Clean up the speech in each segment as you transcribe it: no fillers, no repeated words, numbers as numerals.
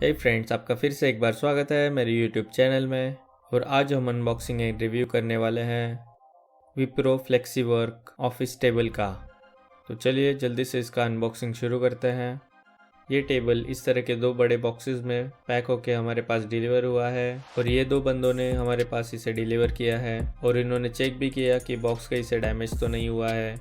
हे friends, आपका फिर से एक बार स्वागत है मेरे यूट्यूब चैनल में। और आज हम अनबॉक्सिंग एंड रिव्यू करने वाले हैं विप्रो फ्लेक्सीवर्क ऑफिस टेबल का। तो चलिए जल्दी से इसका अनबॉक्सिंग शुरू करते हैं। ये टेबल इस तरह के दो बड़े बॉक्सेस में पैक होके हमारे पास डिलीवर हुआ है और ये दो बंदों ने हमारे पास इसे डिलीवर किया है और इन्होंने चेक भी किया कि बॉक्स कहीं से डैमेज तो नहीं हुआ है।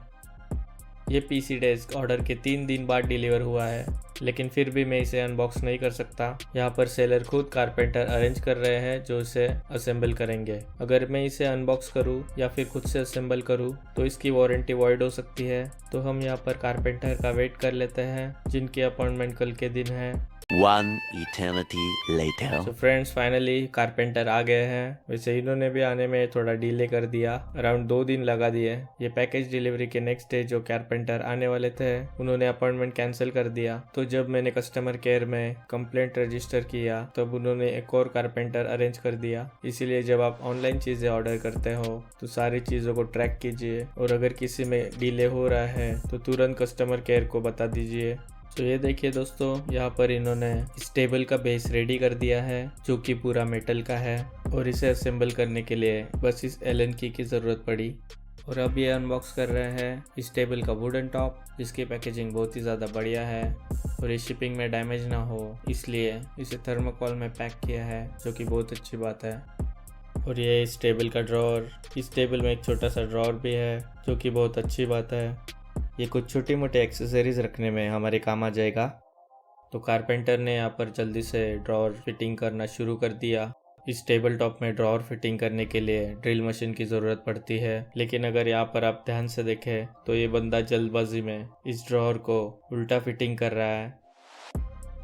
ये पीसी डेस्क ऑर्डर के 3 दिन बाद डिलीवर हुआ है, लेकिन फिर भी मैं इसे अनबॉक्स नहीं कर सकता। यहाँ पर सेलर खुद कारपेंटर अरेंज कर रहे हैं जो इसे असेंबल करेंगे। अगर मैं इसे अनबॉक्स करूँ या फिर खुद से असेंबल करूँ तो इसकी वारंटी वॉइड हो सकती है। तो हम यहाँ पर कारपेंटर का वेट कर लेते हैं जिनकी अपॉइंटमेंट कल के दिन है। One eternity later. तो फ्रेंड्स, फाइनली कारपेंटर आ गए हैं। वैसे इन्होंने भी आने में थोड़ा डिले कर दिया, अराउंड 2 दिन लगा दिए। ये पैकेज डिलीवरी के नेक्स्ट डे जो कारपेंटर आने वाले थे उन्होंने अपॉइंटमेंट कैंसिल कर दिया। तो जब मैंने कस्टमर केयर में कंप्लेंट रजिस्टर किया तब उन्होंने एक और कारपेंटर अरेंज कर दिया। इसीलिए जब आप ऑनलाइन चीजें ऑर्डर करते हो तो सारी चीजों को ट्रैक कीजिए और अगर किसी में डिले हो रहा है तो तुरंत कस्टमर केयर को बता दीजिए। तो ये देखिए दोस्तों, यहाँ पर इन्होंने इस टेबल का बेस रेडी कर दिया है जो कि पूरा मेटल का है और इसे असेंबल करने के लिए बस इस एलन की ज़रूरत पड़ी। और अब ये अनबॉक्स कर रहे हैं इस टेबल का वुडन टॉप, जिसकी पैकेजिंग बहुत ही ज़्यादा बढ़िया है और ये शिपिंग में डैमेज ना हो इसलिए इसे थर्मोकोल में पैक किया है, जो कि बहुत अच्छी बात है। और ये इस टेबल का ड्रॉर, इस टेबल में एक छोटा सा ड्रॉर भी है जो कि बहुत अच्छी बात है। ये कुछ छोटी मोटी एक्सेसरीज रखने में हमारे काम आ जाएगा। तो कारपेंटर ने यहाँ पर जल्दी से ड्रॉर फिटिंग करना शुरू कर दिया। इस टेबल टॉप में ड्रॉर फिटिंग करने के लिए ड्रिल मशीन की ज़रूरत पड़ती है, लेकिन अगर यहाँ पर आप ध्यान से देखें तो ये बंदा जल्दबाजी में इस ड्रॉर को उल्टा फिटिंग कर रहा है।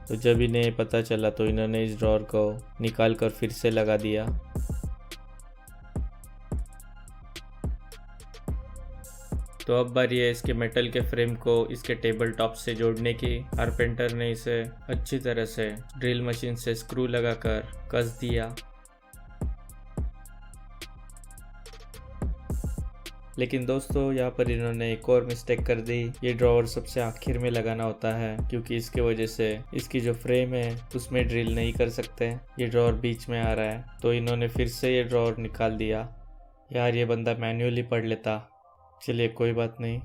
तो जब इन्हें पता चला तो इन्होंने इस ड्रॉर को निकाल कर फिर से लगा दिया। तो अब बारी है इसके मेटल के फ्रेम को इसके टेबल टॉप से जोड़ने की। कारपेंटर ने इसे अच्छी तरह से ड्रिल मशीन से स्क्रू लगाकर कस दिया। लेकिन दोस्तों, यहाँ पर इन्होंने एक और मिस्टेक कर दी। ये ड्रॉवर सबसे आखिर में लगाना होता है क्योंकि इसके वजह से इसकी जो फ्रेम है उसमें ड्रिल नहीं कर सकते। ये ड्रॉवर बीच में आ रहा है तो इन्होंने फिर से ये ड्रॉवर निकाल दिया। यार, ये बंदा मैन्युअली पढ़ लेता। चलिए कोई बात नहीं।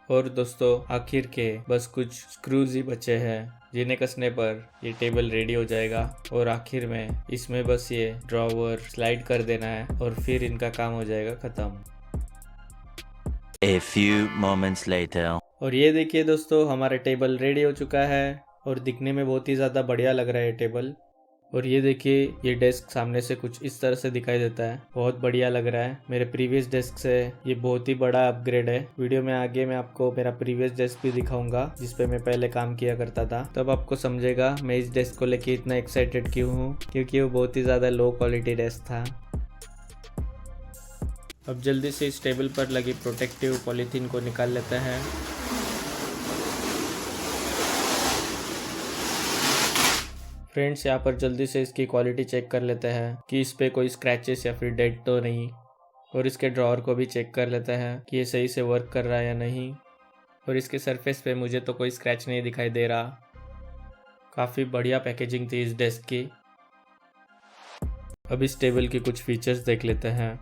और दोस्तों, आखिर के बस कुछ स्क्रूज ही बचे हैं जिन्हें कसने पर ये टेबल रेडी हो जाएगा। और आखिर में इसमें बस ये ड्रॉवर स्लाइड कर देना है और फिर इनका काम हो जाएगा खत्म। A few moments later. और ये देखिए दोस्तों, हमारा टेबल रेडी हो चुका है और दिखने में बहुत ही ज़्यादा बढ़िया लग रहा है टेबल। और ये देखिए, ये डेस्क सामने से कुछ इस तरह से दिखाई देता है, बहुत बढ़िया लग रहा है। मेरे प्रीवियस डेस्क से ये बहुत ही बड़ा अपग्रेड है। वीडियो में आगे मैं आपको मेरा प्रीवियस डेस्क भी दिखाऊंगा जिस पे मैं पहले काम किया करता था, तब आपको समझेगा मैं इस डेस्क को लेके इतना एक्साइटेड क्यों हूँ, क्योंकि वो बहुत ही ज़्यादा लो क्वालिटी डेस्क था। अब जल्दी से इस टेबल पर लगी प्रोटेक्टिव पॉलीथीन को निकाल लेते हैं। फ्रेंड्स, यहाँ पर जल्दी से इसकी क्वालिटी चेक कर लेते हैं कि इस पे कोई स्क्रैचेस या फिर डेंट तो नहीं। और इसके ड्रॉअर को भी चेक कर लेते हैं कि ये सही से वर्क कर रहा है या नहीं। और इसके सरफेस पे मुझे तो कोई स्क्रैच नहीं दिखाई दे रहा। काफ़ी बढ़िया पैकेजिंग थी इस डेस्क की। अब इस टेबल की कुछ फीचर्स देख लेते हैं।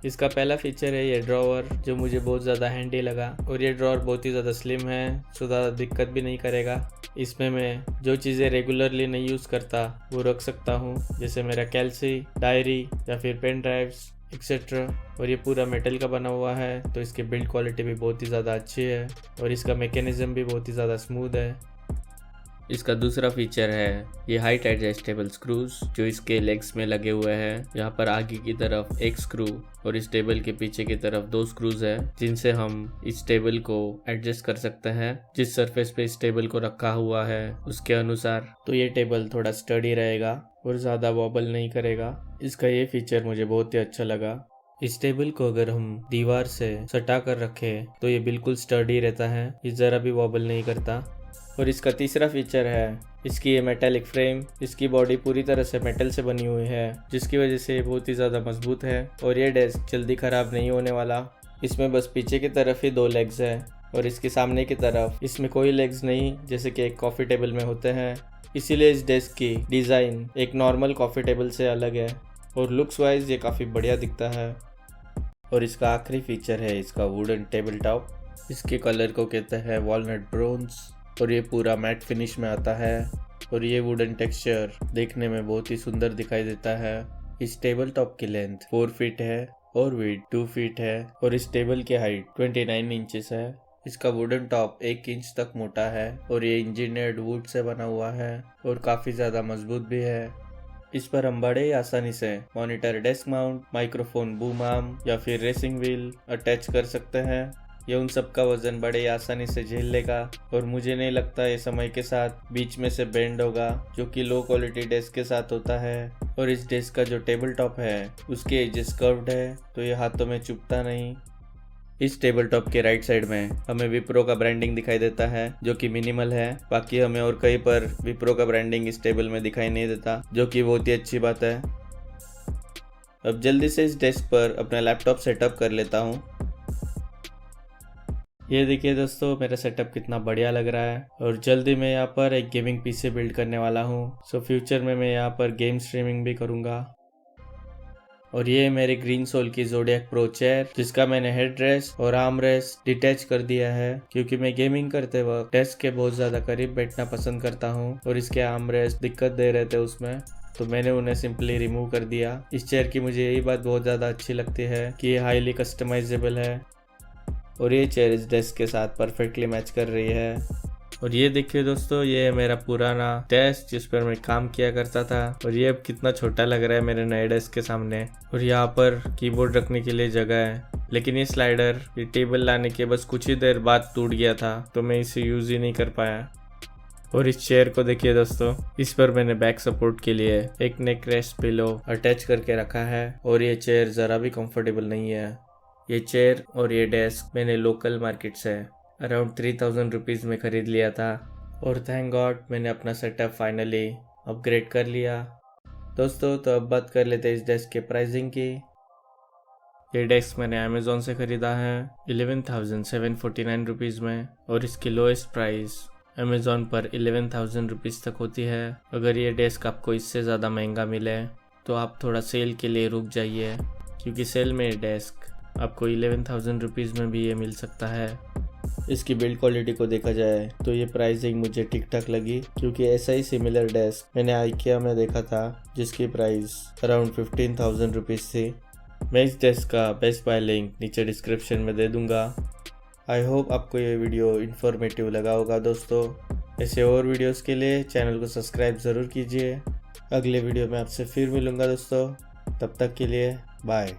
इसका पहला फीचर है ये ड्रॉवर, जो मुझे बहुत ज़्यादा हैंडी लगा। और ये ड्रॉवर बहुत ही ज़्यादा स्लिम है, सो ज़्यादा दिक्कत भी नहीं करेगा। इसमें मैं जो चीज़ें रेगुलरली नहीं यूज़ करता वो रख सकता हूँ, जैसे मेरा कैल्सी, डायरी या फिर पेन ड्राइव्स एक्सेट्रा। और ये पूरा मेटल का बना हुआ है तो इसकी बिल्ड क्वालिटी भी बहुत ही ज़्यादा अच्छी है और इसका मैकेनिज्म भी बहुत ही ज़्यादा स्मूथ है। इसका दूसरा फीचर है ये हाइट एडजस्टेबल स्क्रूज, जो इसके लेग्स में लगे हुए हैं। यहाँ पर आगे की तरफ एक स्क्रू और इस टेबल के पीछे की तरफ 2 स्क्रूज है, जिनसे हम इस टेबल को एडजस्ट कर सकते हैं जिस सरफेस पे इस टेबल को रखा हुआ है उसके अनुसार। तो ये टेबल थोड़ा स्टडी रहेगा और ज़्यादा वॉबल नहीं करेगा। इसका ये फीचर मुझे बहुत ही अच्छा लगा। इस टेबल को अगर हम दीवार से सटा कर रखें तो ये बिल्कुल स्टडी रहता है, ये ज़रा भी वॉबल नहीं करता। और इसका तीसरा फीचर है इसकी ये मेटेलिक फ्रेम। इसकी बॉडी पूरी तरह से मेटल से बनी हुई है, जिसकी वजह से ये बहुत ही ज़्यादा मजबूत है और ये डेस्क जल्दी ख़राब नहीं होने वाला। इसमें बस पीछे की तरफ ही 2 लेग्स हैं और इसके सामने की तरफ इसमें कोई लेग्स नहीं, जैसे कि एक कॉफ़ी टेबल में होते हैं। इसीलिए इस डेस्क की डिज़ाइन एक नॉर्मल कॉफ़ी टेबल से अलग है और लुक्स वाइज ये काफ़ी बढ़िया दिखता है। और इसका आखिरी फीचर है इसका वुडन टेबल टॉप। इसके कलर को कहते हैं वॉलनट ब्रोंज और ये पूरा मैट फिनिश में आता है और ये वुडन टेक्सचर देखने में बहुत ही सुंदर दिखाई देता है। इस टेबल टॉप की लेंथ 4 फीट है और विड्थ 2 फीट है और इस टेबल की हाइट 29 इंचेस है। इसका वुडन टॉप 1 इंच तक मोटा है और ये इंजीनियर्ड वुड से बना हुआ है और काफ़ी ज़्यादा मजबूत भी है। इस पर हम बड़े ही आसानी से monitor, desk mount, microphone, boom arm या फिर रेसिंग व्हील अटैच कर सकते हैं। ये उन सब का वजन बड़े ही आसानी से झेल लेगा और मुझे नहीं लगता ये समय के साथ बीच में से बेंड होगा, जो कि लो क्वालिटी डेस्क के साथ होता है। और इस डेस्क का जो टेबल टॉप है उसके एजेस कर्व्ड है, तो ये हाथों में चुभता नहीं। इस टेबल टॉप के राइट साइड में हमें विप्रो का ब्रांडिंग दिखाई देता है, जो कि मिनिमल है। बाकी हमें और कहीं पर विप्रो का ब्रांडिंग इस टेबल में दिखाई नहीं देता, जो कि बहुत ही अच्छी बात है। अब जल्दी से इस डेस्क पर अपना लैपटॉप सेटअप कर लेता हूँ। ये देखिए दोस्तों, मेरा सेटअप कितना बढ़िया लग रहा है और जल्दी मैं यहाँ पर एक गेमिंग पीसी बिल्ड करने वाला हूँ। सो फ्यूचर में मैं यहाँ पर गेम स्ट्रीमिंग भी करूँगा। और ये मेरे ग्रीन सोल की ज़ोडिएक प्रो चेयर, जिसका मैंने हेड रेस्ट और आर्म रेस्ट डिटैच कर दिया है, क्योंकि मैं गेमिंग करते वक्त डेस्क के बहुत ज़्यादा करीब बैठना पसंद करता हूँ और इसके आर्म रेस्ट दिक्कत दे रहे थे उसमें, तो मैंने उन्हें सिंपली रिमूव कर दिया। इस चेयर की मुझे यही बात बहुत ज़्यादा अच्छी लगती है कि ये हाईली कस्टमाइजेबल है और ये चेयर इस डेस्क के साथ परफेक्टली मैच कर रही है। और ये देखिए दोस्तों, ये है मेरा पुराना डेस्क जिस पर मैं काम किया करता था और ये अब कितना छोटा लग रहा है मेरे नए डेस्क के सामने। और यहाँ पर कीबोर्ड रखने के लिए जगह है, लेकिन ये स्लाइडर ये टेबल लाने के बस कुछ ही देर बाद टूट गया था, तो मैं इसे यूज ही नहीं कर पाया। और इस चेयर को देखिए दोस्तों, इस पर मैंने बैक सपोर्ट के लिए एक नेक रेस्ट पिलो अटैच करके रखा है और ये चेयर ज़रा भी कंफर्टेबल नहीं है। ये चेयर और ये डेस्क मैंने लोकल मार्केट से अराउंड 3000 रुपीज़ में ख़रीद लिया था और थैंक गॉड मैंने अपना सेटअप फाइनली अपग्रेड कर लिया। दोस्तों, तो अब बात कर लेते हैं इस डेस्क के प्राइसिंग की। ये डेस्क मैंने अमेज़ॉन से ख़रीदा है 11,749 रुपीज़ में और इसकी लोएस्ट प्राइस अमेज़ॉन पर 11,000 रुपीज़ तक होती है। अगर ये डेस्क आपको इससे ज़्यादा महंगा मिले तो आप थोड़ा सेल के लिए रुक जाइए, क्योंकि सेल में ये डेस्क आपको 11,000 रुपीज़ में भी ये मिल सकता है। इसकी बिल्ड क्वालिटी को देखा जाए तो ये प्राइसिंग मुझे ठीक ठाक लगी, क्योंकि ऐसा ही सिमिलर डेस्क मैंने आइकिया में देखा था जिसकी प्राइस अराउंड 15,000 रुपीज़ थी। मैं इस डेस्क का बेस्ट बाय लिंक नीचे डिस्क्रिप्शन में दे दूंगा। आई होप आपको ये वीडियो इन्फॉर्मेटिव लगा होगा दोस्तों। ऐसे और वीडियोस के लिए चैनल को सब्सक्राइब ज़रूर कीजिए। अगले वीडियो में आपसे फिर मिलूंगा दोस्तों, तब तक के लिए बाय।